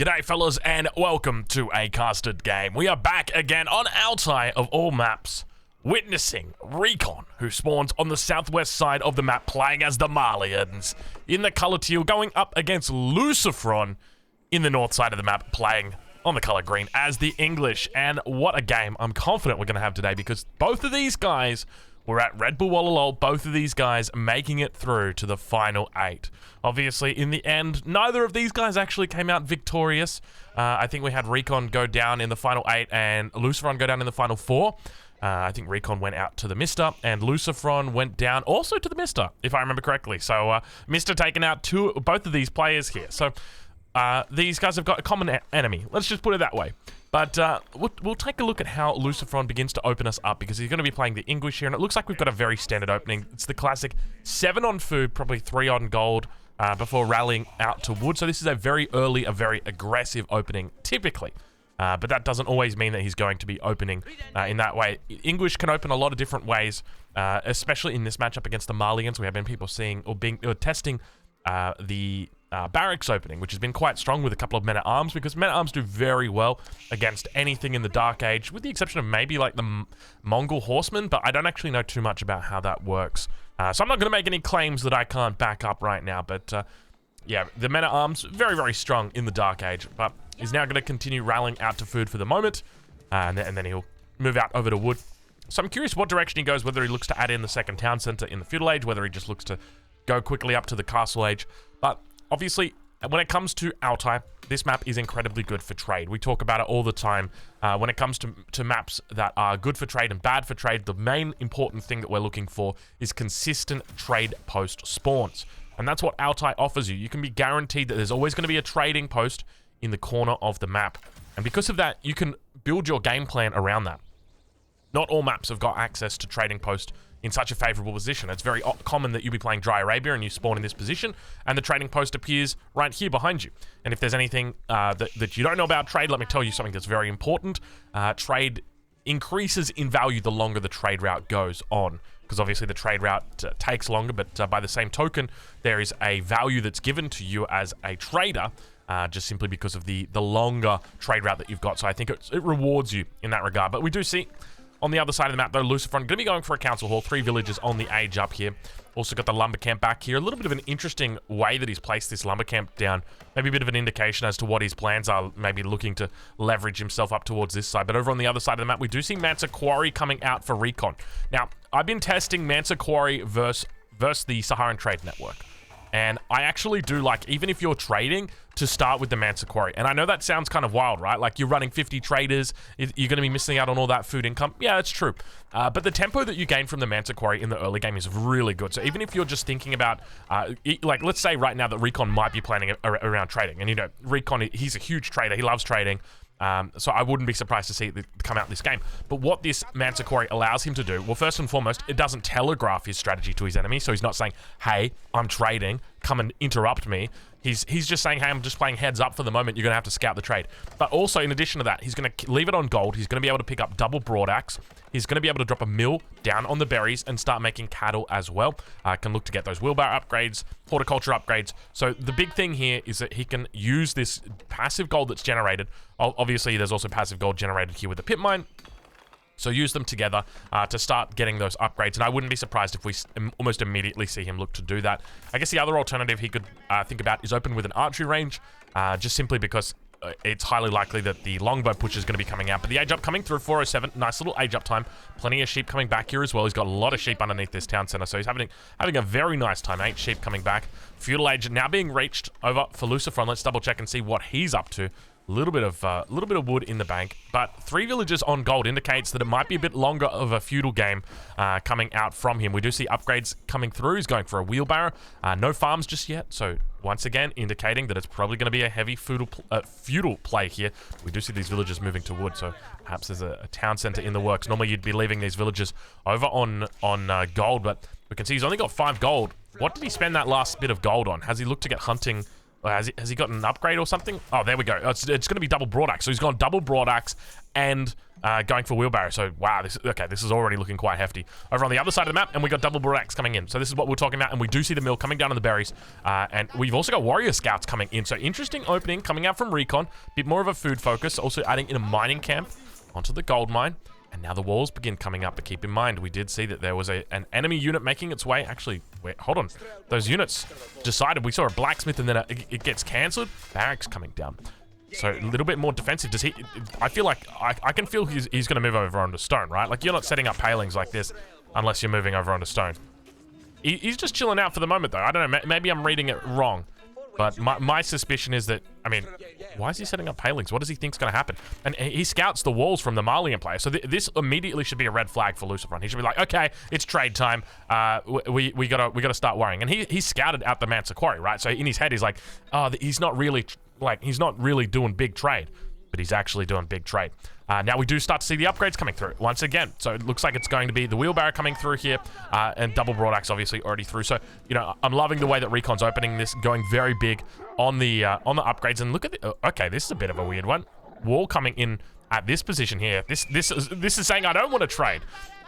G'day fellas and welcome to a casted game. We are back again on Altai of all maps, witnessing Recon, who spawns on the southwest side of the map playing as the Malians in the color teal, going up against Lucifron in the north side of the map playing on the color green as the English. And what a game I'm confident we're going to have today, because both of these guys were at Red Bull Wallalol, both of these guys making it through to the final 8. Obviously, in the end, neither of these guys actually came out victorious. I think we had Recon go down in the final 8 and Lucifron go down in the final 4. I think Recon went out to the Mister, and Lucifron went down also to the Mister, if I remember correctly. So, Mister taking out both of these players here. So, these guys have got a common enemy. Let's just put it that way. But we'll take a look at how Lucifron begins to open us up, because he's going to be playing the English here, and it looks like we've got a very standard opening. It's the classic 7 on food, probably 3 on gold, before rallying out to wood. So this is a very early, a very aggressive opening, typically. But that doesn't always mean that he's going to be opening in that way. English can open a lot of different ways, especially in this matchup against the Malians. We have been people seeing or testing the barracks opening, which has been quite strong with a couple of men-at-arms, because men-at-arms do very well against anything in the Dark Age, with the exception of maybe like the Mongol horsemen, but I don't actually know too much about how that works. So I'm not going to make any claims that I can't back up right now, but yeah, the men-at-arms, very, very strong in the Dark Age, but he's now going to continue rallying out to food for the moment, and then he'll move out over to wood. So I'm curious what direction he goes, whether he looks to add in the second town center in the Feudal Age, whether he just looks to go quickly up to the Castle Age. But obviously, when it comes to Altai, this map is incredibly good for trade. We talk about it all the time. When it comes to maps that are good for trade and bad for trade, the main important thing that we're looking for is consistent trade post spawns. And that's what Altai offers you. You can be guaranteed that there's always going to be a trading post in the corner of the map. And because of that, you can build your game plan around that. Not all maps have got access to trading post in such a favorable position. It's very common that you be playing Dry Arabia and you spawn in this position, and the trading post appears right here behind you. And if there's anything that you don't know about trade, let me tell you something that's very important. Trade increases in value the longer the trade route goes on, because obviously the trade route takes longer, but by the same token, there is a value that's given to you as a trader, just simply because of the longer trade route that you've got. So I think it rewards you in that regard. But we do see on the other side of the map, though, Lucifron going to be going for a council hall. 3 villages on the age up here. Also got the lumber camp back here. A little bit of an interesting way that he's placed this lumber camp down. Maybe a bit of an indication as to what his plans are. Maybe looking to leverage himself up towards this side. But over on the other side of the map, we do see Mansa Quarry coming out for Recon. Now, I've been testing Mansa Quarry versus the Saharan Trade Network. And I actually do like, even if you're trading, to start with the Mansa Quarry. And I know that sounds kind of wild, right? Like, you're running 50 traders, you're going to be missing out on all that food income. Yeah, that's true. But the tempo that you gain from the Mansa Quarry in the early game is really good. So even if you're just thinking about, like, let's say right now that Recon might be planning around trading. And, you know, Recon, he's a huge trader. He loves trading. So I wouldn't be surprised to see it come out this game. But what this Mansa Quarry allows him to do, well, first and foremost, it doesn't telegraph his strategy to his enemy. So he's not saying, hey, I'm trading, come and interrupt me. He's just saying, hey, I'm just playing heads up for the moment. You're going to have to scout the trade. But also, in addition to that, he's going to leave it on gold. He's going to be able to pick up double broadaxe. He's going to be able to drop a mill down on the berries and start making cattle as well. Can look to get those wheelbarrow upgrades, horticulture upgrades. So the big thing here is that he can use this passive gold that's generated. Obviously, there's also passive gold generated here with the pit mine. So use them together to start getting those upgrades. And I wouldn't be surprised if we almost immediately see him look to do that. I guess the other alternative he could think about is open with an archery range, just simply because it's highly likely that the longbow push is going to be coming out. But the age up coming through 407, nice little age up time. Plenty of sheep coming back here as well. He's got a lot of sheep underneath this town center, so he's having a very nice time. 8 sheep coming back. Feudal age now being reached over for Lucifron. Let's double check and see what he's up to. A little bit of wood in the bank, but 3 villages on gold indicates that it might be a bit longer of a feudal game coming out from him. We do see upgrades coming through. He's going for a wheelbarrow. No farms just yet, so once again indicating that it's probably going to be a heavy feudal play here. We do see these villages moving to wood, so perhaps there's a town center in the works. Normally you'd be leaving these villages over on gold, but we can see he's only got 5 gold. What did he spend that last bit of gold on? Has he looked to get hunting Has he got an upgrade or something? Oh, there we go. It's going to be double broadaxe. So he's gone double broadaxe and going for wheelbarrow. So, wow, this is already looking quite hefty. Over on the other side of the map, and we got double broadaxe coming in. So this is what we're talking about, and we do see the mill coming down on the berries. And we've also got warrior scouts coming in. So interesting opening coming out from Recon. Bit more of a food focus. Also adding in a mining camp onto the gold mine. And now the walls begin coming up, but keep in mind, we did see that there was an enemy unit making its way. Actually, wait, hold on. Those units decided, we saw a blacksmith and then it gets cancelled. Barracks coming down. So a little bit more defensive. Does he, I feel like, I can feel he's going to move over onto stone, right? Like, you're not setting up palings like this unless you're moving over onto stone. He's just chilling out for the moment, though. I don't know, maybe I'm reading it wrong. But my suspicion is that, I mean, why is he setting up palings? What does he think's going to happen? And he scouts the walls from the Malian player. So this immediately should be a red flag for Luciferon. He should be like, okay, it's trade time. We gotta start worrying. And he scouted out the Mansa Quarry, right? So in his head, he's like, oh, he's not really doing big trade, but he's actually doing big trade. Now we do start to see the upgrades coming through once again. So it looks like it's going to be the wheelbarrow coming through here, and double broadaxe obviously already through. So, you know, I'm loving the way that Recon's opening this, going very big on the upgrades. And look at the, okay, this is a bit of a weird one. Wall coming in at this position here. This is saying I don't want to trade.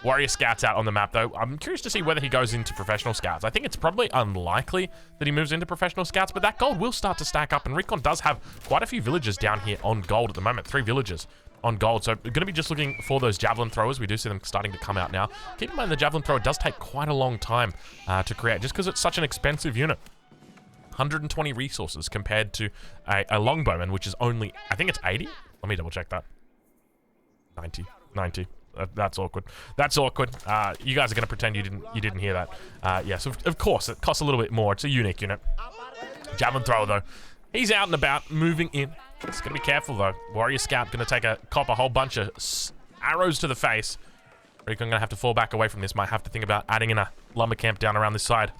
Warrior scouts out on the map, though. I'm curious to see whether he goes into professional scouts. I think it's probably unlikely that he moves into professional scouts, but that gold will start to stack up, and Recon does have quite a few villagers down here on gold at the moment. 3 villagers on gold, so we're going to be just looking for those javelin throwers. We do see them starting to come out now. Keep in mind the javelin thrower does take quite a long time to create, just because it's such an expensive unit. 120 resources compared to a longbowman, which is only, I think it's 80? Let me double check that. 90. That's awkward. That's awkward. You guys are going to pretend you didn't hear that. Yes, of course, it costs a little bit more. It's a unique unit. Javelin thrower, though. He's out and about, moving in. It's going to be careful, though. Warrior Scout going to cop a whole bunch of arrows to the face. Recon going to have to fall back away from this. Might have to think about adding in a lumber camp down around this side.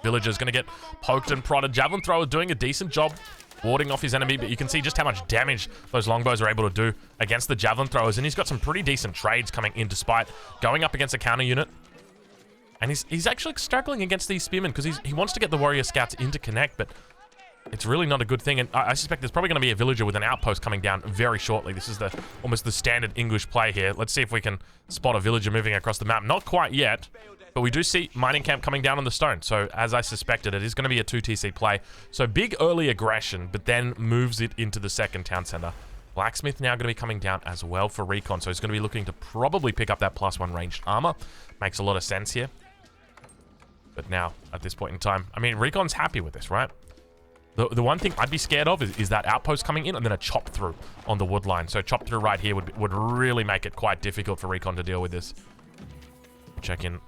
Villager's going to get poked and prodded. Javelin thrower doing a decent job warding off his enemy, but you can see just how much damage those longbows are able to do against the javelin throwers, and he's got some pretty decent trades coming in despite going up against a counter unit. And he's actually struggling against these spearmen because he wants to get the warrior scouts into connect, but it's really not a good thing. And I suspect there's probably going to be a villager with an outpost coming down very shortly. This is almost the standard English play here. Let's see if we can spot a villager moving across the map. Not quite yet, but we do see mining camp coming down on the stone. So as I suspected, it is going to be a 2 TC play. So big early aggression, but then moves it into the second town center. Blacksmith now going to be coming down as well for Recon. So he's going to be looking to probably pick up that +1 ranged armor. Makes a lot of sense here. But now, at this point in time, I mean, Recon's happy with this, right? The one thing I'd be scared of is that outpost coming in and then a chop through on the wood line. So chop through right here would really make it quite difficult for Recon to deal with this. Check in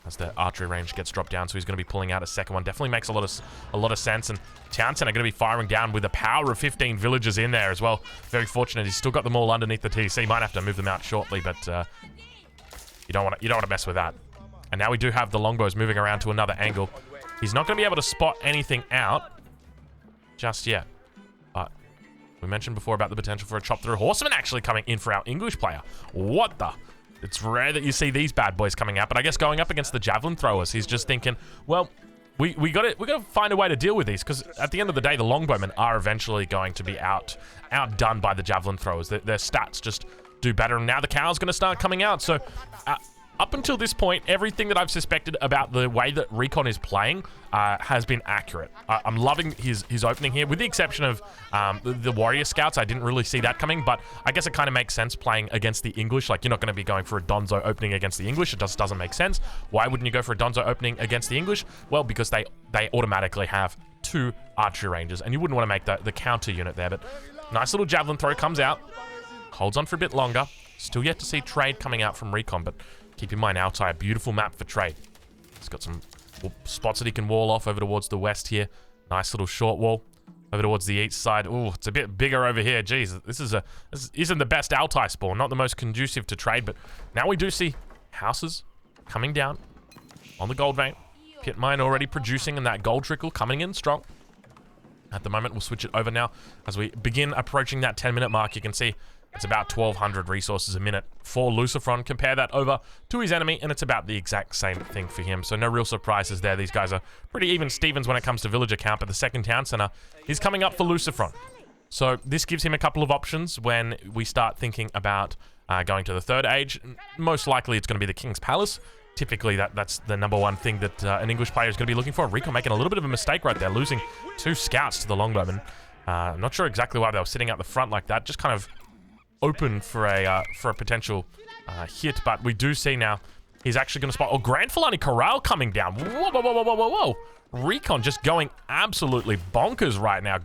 as the archery range gets dropped down, so he's going to be pulling out a second one. Definitely makes a lot of sense. And Townsend are going to be firing down with the power of 15 villagers in there as well. Very fortunate. He's still got them all underneath the TC. Might have to move them out shortly, but you don't want to mess with that. And now we do have the longbows moving around to another angle. He's not going to be able to spot anything out just yet. But we mentioned before about the potential for a chop through horseman actually coming in for our English player. What the? It's rare that you see these bad boys coming out, but I guess going up against the javelin throwers, he's just thinking, well, we got to find a way to deal with these, because at the end of the day, the longbowmen are eventually going to be outdone by the javelin throwers. Their stats just do better, and now the cow's going to start coming out. So up until this point, everything that I've suspected about the way that Recon is playing has been accurate. I'm loving his opening here, with the exception of the warrior scouts. I didn't really see that coming, but I guess it kind of makes sense playing against the English. Like, you're not going to be going for a Donzo opening against the English. It just doesn't make sense. Why wouldn't you go for a Donzo opening against the English? Well, because they automatically have 2 archery ranges, and you wouldn't want to make the counter unit there. But nice little javelin throw comes out, holds on for a bit longer. Still yet to see trade coming out from Recon, but keep in mind, Altai, a beautiful map for trade. It's got some spots that he can wall off over towards the west here. Nice little short wall over towards the east side. Oh, it's a bit bigger over here. Jeez, this isn't the best Altai spawn. Not the most conducive to trade, but now we do see houses coming down on the gold vein. Pit mine already producing, and that gold trickle coming in strong. At the moment, we'll switch it over now. As we begin approaching that 10-minute mark, you can see it's about 1,200 resources a minute for Lucifron. Compare that over to his enemy, and it's about the exact same thing for him. So no real surprises there. These guys are pretty even Stevens when it comes to villager count, but the second town center is coming up for Lucifron. So this gives him a couple of options when we start thinking about going to the third age. Most likely it's going to be the King's Palace. Typically, that's the number one thing that an English player is going to be looking for. Recon making a little bit of a mistake right there, losing 2 scouts to the longbowmen. I'm not sure exactly why they were sitting out the front like that, just kind of open for a potential hit. But we do see now he's actually going to spot. Oh, Grand Fulani Corral coming down. Whoa, whoa, whoa, whoa, whoa, whoa. Recon just going absolutely bonkers right now.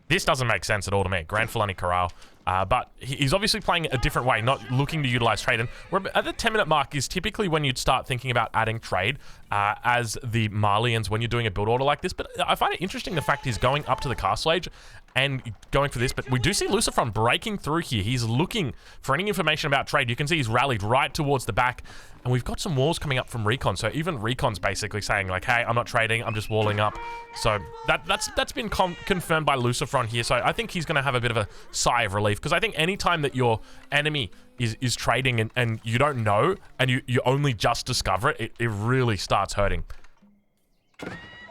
This doesn't make sense at all to me. Grand Fulani Corral. But he's obviously playing a different way, not looking to utilize trade. And we're at the 10-minute mark is typically when you'd start thinking about adding trade as the Malians when you're doing a build order like this. But I find it interesting the fact he's going up to the castle age and going for this. But we do see Lucifron breaking through here. He's looking for any information about trade. You can see he's rallied right towards the back. And we've got some walls coming up from Recon. So even Recon's basically saying like, hey, I'm not trading. I'm just walling up. So that's been confirmed by Lucifron here. So I think he's going to have a bit of a sigh of relief. Because I think any time that your enemy is trading and you don't know and you only just discover it, it really starts hurting.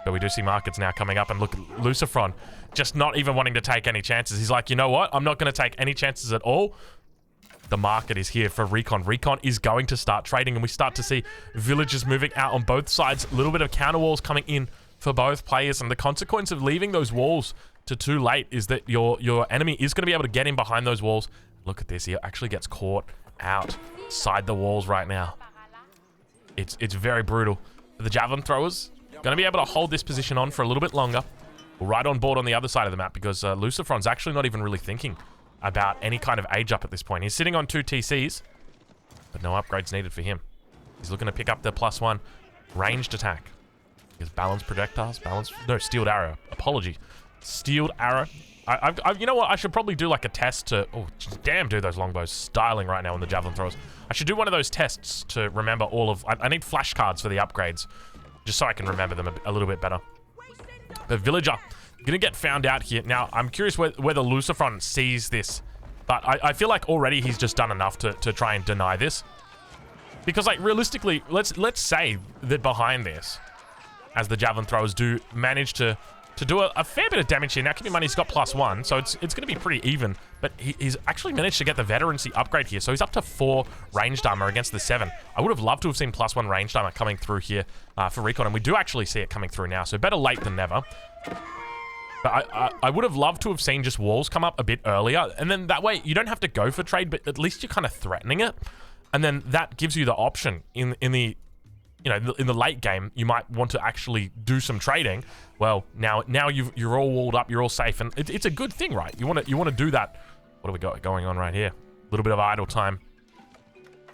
But we do see markets now coming up, and look, Lucifron just not even wanting to take any chances. He's like, you know what? I'm not going to take any chances at all. The market is here for Recon. Recon is going to start trading, and we start to see villages moving out on both sides. A little bit of counter walls coming in for both players, and the consequence of leaving those walls to too late is that your enemy is going to be able to get in behind those walls. Look at this. He actually gets caught outside the walls right now. It's very brutal. The javelin throwers going to be able to hold this position on for a little bit longer. We're right on board on the other side of the map because Lucifron's actually not even really thinking about any kind of age up at this point. He's sitting on 2 TCs, but no upgrades needed for him. He's looking to pick up the +1 ranged attack. Because balanced projectiles, steeled arrow. Apology. Steeled arrow. You know what? I should probably do like a test to... Oh, damn, dude, those longbows styling right now on the javelin throws. I should do one of those tests to remember all of... I need flashcards for the upgrades, just so I can remember them a little bit better. But Villager, gonna get found out here. Now, I'm curious whether Lucifron sees this, but I feel like already he's just done enough to try and deny this. Because, like, realistically, let's say that behind this, as the javelin throwers do manage to do a fair bit of damage here. Now, keep in mind, he's got +1, so it's going to be pretty even. But he's actually managed to get the veterancy upgrade here. So he's up to 4 ranged armor against the 7. I would have loved to have seen +1 ranged armor coming through here for Recon. And we do actually see it coming through now. So better late than never. But I would have loved to have seen just walls come up a bit earlier. And then that way, you don't have to go for trade, but at least you're kind of threatening it. And then that gives you the option in the... You know, in the late game, you might want to actually do some trading. Well, now you're all walled up, you're all safe, and it's a good thing, right? You want to do that. What do we got going on right here? A little bit of idle time.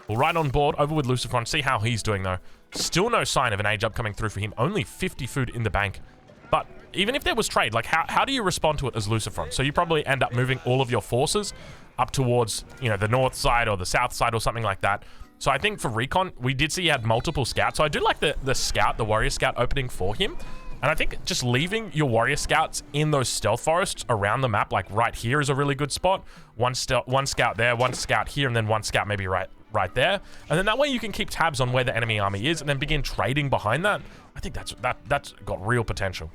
Well, right on board, over with Lucifron. See how he's doing though. Still no sign of an age up coming through for him. Only 50 food in the bank. But even if there was trade, like how do you respond to it as Lucifron? So you probably end up moving all of your forces up towards, you know, the north side or the south side or something like that. So I think for Recon, we did see he had multiple scouts. So I do like the scout, the warrior scout opening for him. And I think just leaving your warrior scouts in those stealth forests around the map, like right here, is a really good spot. One scout there, one scout here, and then one scout maybe right there. And then that way you can keep tabs on where the enemy army is and then begin trading behind that. I think that's got real potential.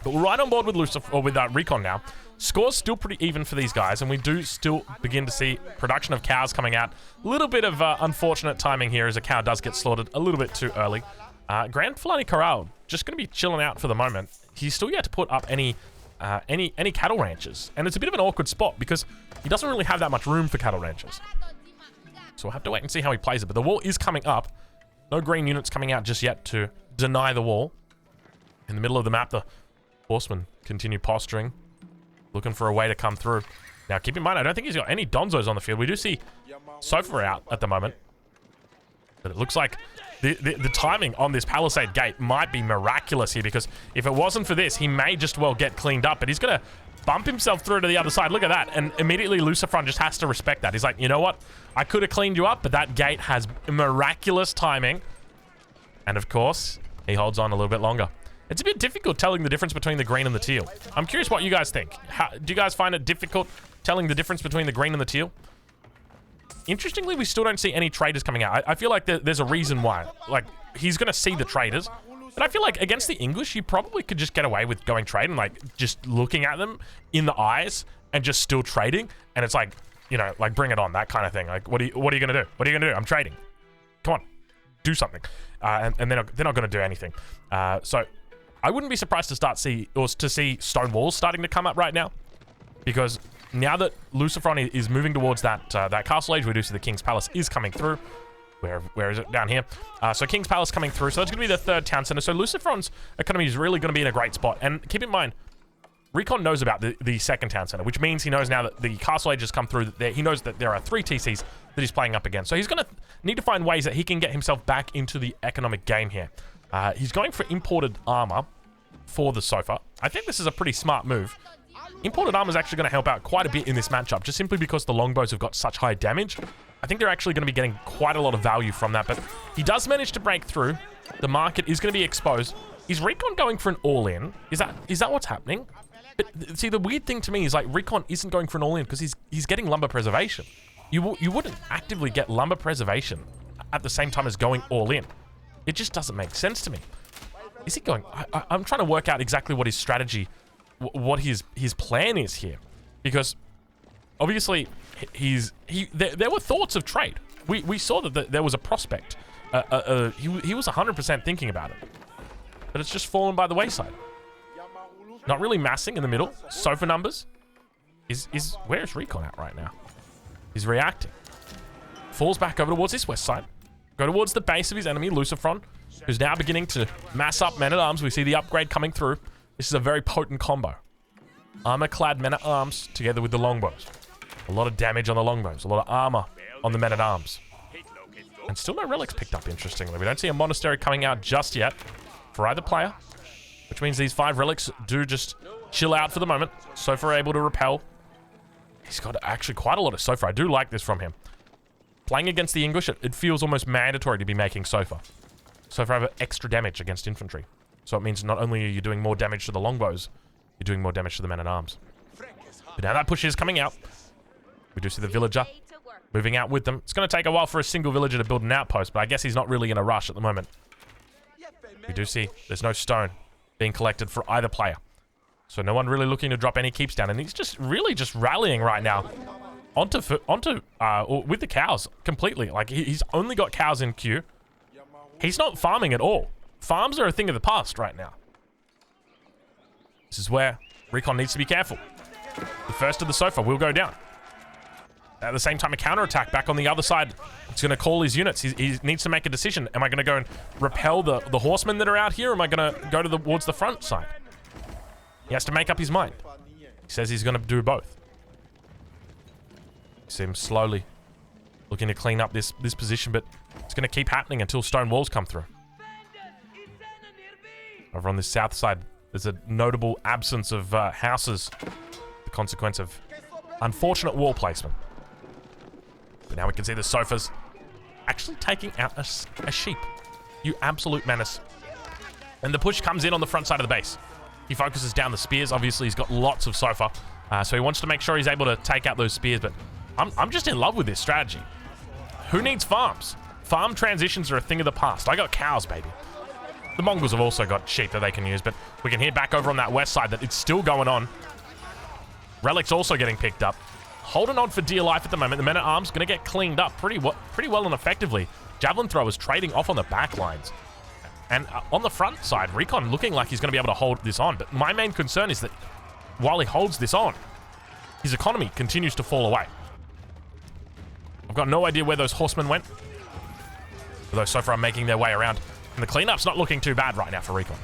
But we're right on board with Recon now. Score's still pretty even for these guys, and we do still begin to see production of cows coming out. A little bit of unfortunate timing here as a cow does get slaughtered a little bit too early. Grand Fulani Corral just going to be chilling out for the moment. He's still yet to put up any cattle ranches, and it's a bit of an awkward spot because he doesn't really have that much room for cattle ranches. So we'll have to wait and see how he plays it. But the wall is coming up. No green units coming out just yet to deny the wall. In the middle of the map, the horsemen continue posturing, looking for a way to come through. Now, keep in mind, I don't think he's got any Donzos on the field. We do see Sofa out at the moment. But it looks like the timing on this palisade gate might be miraculous here, because if it wasn't for this, he may just well get cleaned up. But he's going to bump himself through to the other side. Look at that. And immediately Lucifron just has to respect that. He's like, you know what? I could have cleaned you up, but that gate has miraculous timing. And of course, he holds on a little bit longer. It's a bit difficult telling the difference between the green and the teal. I'm curious what you guys think. Do you guys find it difficult telling the difference between the green and the teal? Interestingly, we still don't see any traders coming out. I feel like there's a reason why. Like, he's going to see the traders. But I feel like against the English, you probably could just get away with going trade and, like, just looking at them in the eyes and just still trading. And it's like, you know, like, bring it on, that kind of thing. Like, what are you going to do? What are you going to do? I'm trading. Come on. Do something. And they're not going to do anything. So I wouldn't be surprised to see stone walls starting to come up right now. Because now that Luciferon is moving towards that castle age, we do see the King's Palace is coming through. Where is it? Down here. So King's Palace coming through. So that's going to be the third town center. So Luciferon's economy is really going to be in a great spot. And keep in mind, Recon knows about the second town center, which means he knows now that the castle age has come through. He knows that there are 3 TCs that he's playing up against. So he's going to need to find ways that he can get himself back into the economic game here. He's going for imported armor for the sofa. I think this is a pretty smart move. Imported armor is actually going to help out quite a bit in this matchup, just simply because the longbows have got such high damage. I think they're actually going to be getting quite a lot of value from that, but he does manage to break through. The market is going to be exposed. Is Recon going for an all-in? Is that what's happening? But, see, the weird thing to me is, like, Recon isn't going for an all-in because he's getting lumber preservation. You wouldn't actively get lumber preservation at the same time as going all-in. It just doesn't make sense to me. Is he going... I'm trying to work out exactly what his strategy, what his plan is here. Because, obviously, there were thoughts of trade. We saw that there was a prospect. He was 100% thinking about it. But it's just fallen by the wayside. Not really massing in the middle. Sofa numbers. Where is Recon at right now? He's reacting. Falls back over towards this west side. Go towards the base of his enemy, Luciferon, who's now beginning to mass up men-at-arms. We see the upgrade coming through. This is a very potent combo. Armor-clad men-at-arms together with the longbows. A lot of damage on the longbows. A lot of armor on the men-at-arms. And still no relics picked up, interestingly. We don't see a monastery coming out just yet for either player, which means these 5 relics do just chill out for the moment. Sofa able to repel. He's got actually quite a lot of Sofa. I do like this from him. Playing against the English, it feels almost mandatory to be making Sofa. Sofa have extra damage against infantry. So it means not only are you doing more damage to the longbows, you're doing more damage to the men-at-arms. But now that push is coming out. We do see the villager moving out with them. It's going to take a while for a single villager to build an outpost, but I guess he's not really in a rush at the moment. We do see there's no stone being collected for either player. So no one really looking to drop any keeps down. And he's just really just rallying right now with the cows completely. Like, he's only got cows in queue. He's not farming at all. Farms are a thing of the past right now. This is where Recon needs to be careful. The first of the Sofa will go down. At the same time, a counterattack back on the other side. It's going to call his units. He needs to make a decision. Am I going to go and repel the horsemen that are out here? Or am I going to go towards the front side? He has to make up his mind. He says he's going to do both. You see him slowly looking to clean up this position, but it's going to keep happening until stone walls come through. Over on the south side, there's a notable absence of houses. The consequence of unfortunate wall placement. But now we can see the Sofas actually taking out a sheep. You absolute menace. And the push comes in on the front side of the base. He focuses down the spears. Obviously, he's got lots of Sofa. So he wants to make sure he's able to take out those spears. But I'm just in love with this strategy. Who needs farms? Farm transitions are a thing of the past. I got cows, baby. The Mongols have also got sheep that they can use. But we can hear back over on that west side that it's still going on. Relics also getting picked up. Holding on for dear life at the moment. The men-at-arms going to get cleaned up pretty well and effectively. Javelin throwers trading off on the back lines. And on the front side, Recon looking like he's going to be able to hold this on. But my main concern is that while he holds this on, his economy continues to fall away. I've got no idea where those horsemen went. Although so far are making their way around. And the cleanup's not looking too bad right now for Recon.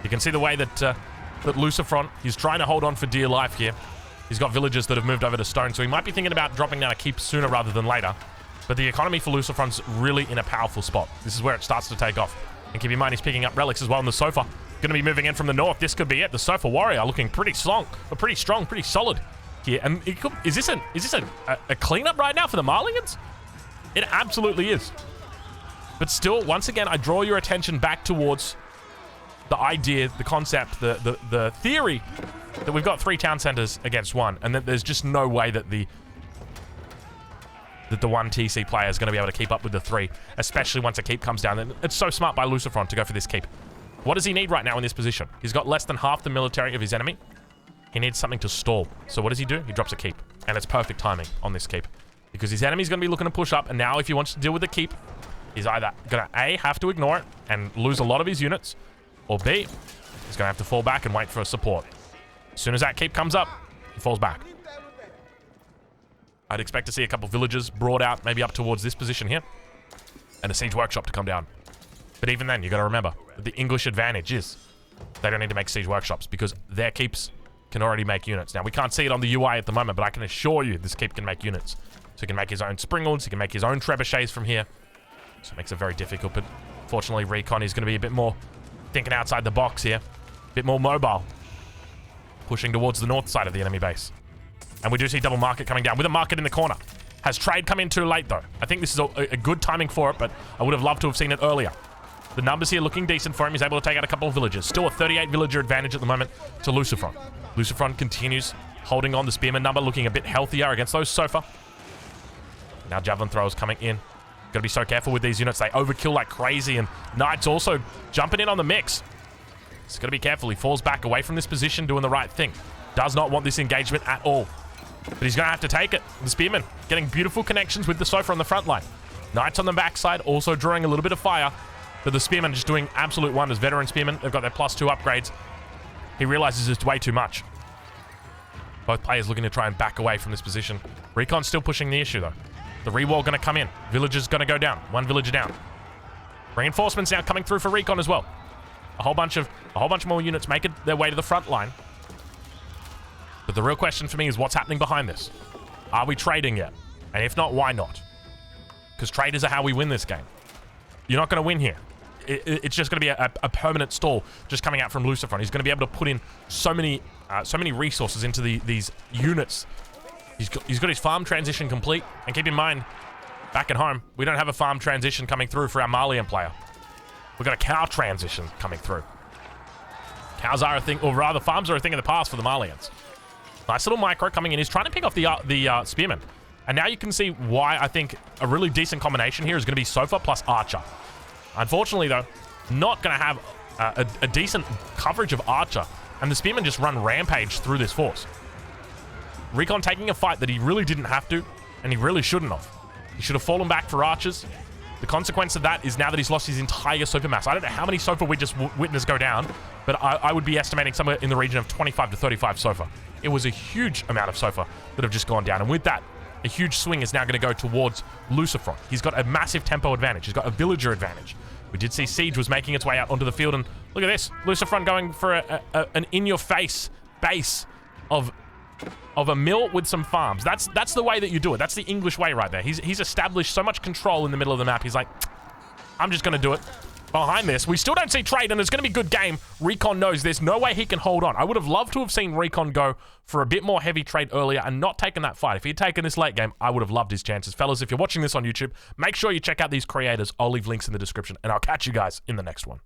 You can see the way that Luciferon, he's trying to hold on for dear life here. He's got villagers that have moved over to stone, so he might be thinking about dropping down a keep sooner rather than later. But the economy for Luciferon's really in a powerful spot. This is where it starts to take off. And keep in mind, he's picking up relics as well on the Sofa. Going to be moving in from the north. This could be it. The Sofa warrior looking pretty strong, pretty solid here. And is this a cleanup right now for the Malians? It absolutely is. But still, once again, I draw your attention back towards the idea, the concept, the theory that we've got 3 town centers against 1, and that there's just no way that the one TC player is going to be able to keep up with the 3, especially once a keep comes down. And it's so smart by Lucifron to go for this keep. What does he need right now in this position? He's got less than half the military of his enemy. He needs something to stall. So what does he do? He drops a keep. And it's perfect timing on this keep, because his enemy's going to be looking to push up, and now if he wants to deal with the keep, he's either going to A, have to ignore it and lose a lot of his units, or B, he's going to have to fall back and wait for a support. As soon as that keep comes up, he falls back. I'd expect to see a couple villages brought out, maybe up towards this position here, and a siege workshop to come down. But even then, you got to remember that the English advantage is they don't need to make siege workshops, because their keeps can already make units. Now, we can't see it on the UI at the moment, but I can assure you this keep can make units. So he can make his own Springalds, he can make his own trebuchets from here. So it makes it very difficult, but fortunately, Recon is going to be a bit more thinking outside the box here. A bit more mobile. Pushing towards the north side of the enemy base. And we do see double market coming down with a market in the corner. Has trade come in too late, though? I think this is a good timing for it, but I would have loved to have seen it earlier. The numbers here looking decent for him. He's able to take out a couple of villages. Still a 38 villager advantage at the moment to Lucifron. Lucifron continues holding on. The spearman number looking a bit healthier against those Sofa. Now javelin throwers coming in. Got to be so careful with these units. They overkill like crazy, and Knights also jumping in on the mix. He's got to be careful. He falls back away from this position, doing the right thing. Does not want this engagement at all. But he's going to have to take it. The spearman getting beautiful connections with the Sofa on the front line. Knights on the backside also drawing a little bit of fire. But the spearmen just doing absolute wonders. Veteran spearmen, they've got their +2 upgrades. He realizes it's way too much. Both players looking to try and back away from this position. Recon's still pushing the issue, though. The rewall going to come in. Villager's going to go down. 1 villager down. Reinforcements now coming through for Recon as well. A whole bunch more units making their way to the front line. But the real question for me is what's happening behind this? Are we trading yet? And if not, why not? Because traders are how we win this game. You're not going to win here. It's just going to be a permanent stall just coming out from Lucifron. He's going to be able to put in so many resources into these units. He's got his farm transition complete. And keep in mind, back at home, we don't have a farm transition coming through for our Malian player. We've got a cow transition coming through. Cows are a thing, or rather, farms are a thing of the past for the Malians. Nice little micro coming in. He's trying to pick off the spearman. And now you can see why I think a really decent combination here is going to be Sofa plus Archer. Unfortunately, though, not going to have a decent coverage of Archer. And the spearmen just run rampage through this force. Recon taking a fight that he really didn't have to, and he really shouldn't have. He should have fallen back for Archers. The consequence of that is now that he's lost his entire Sofa mass. I don't know how many Sofa we just witnessed go down, but I would be estimating somewhere in the region of 25 to 35 Sofa. It was a huge amount of Sofa that have just gone down. And with that, a huge swing is now going to go towards Lucifron. He's got a massive tempo advantage. He's got a villager advantage. We did see Siege was making its way out onto the field, and look at this. Lucifron going for an in-your-face base of a mill with some farms. That's the way that you do it. That's the English way right there. He's established so much control in the middle of the map. He's like, I'm just going to do it. Behind this, we still don't see trade, and it's going to be a good game. Recon knows there's no way he can hold on. I would have loved to have seen Recon go for a bit more heavy trade earlier and not taken that fight. If he had taken this late game, I would have loved his chances. Fellas, if you're watching this on YouTube, make sure you check out these creators. I'll leave links in the description, and I'll catch you guys in the next one.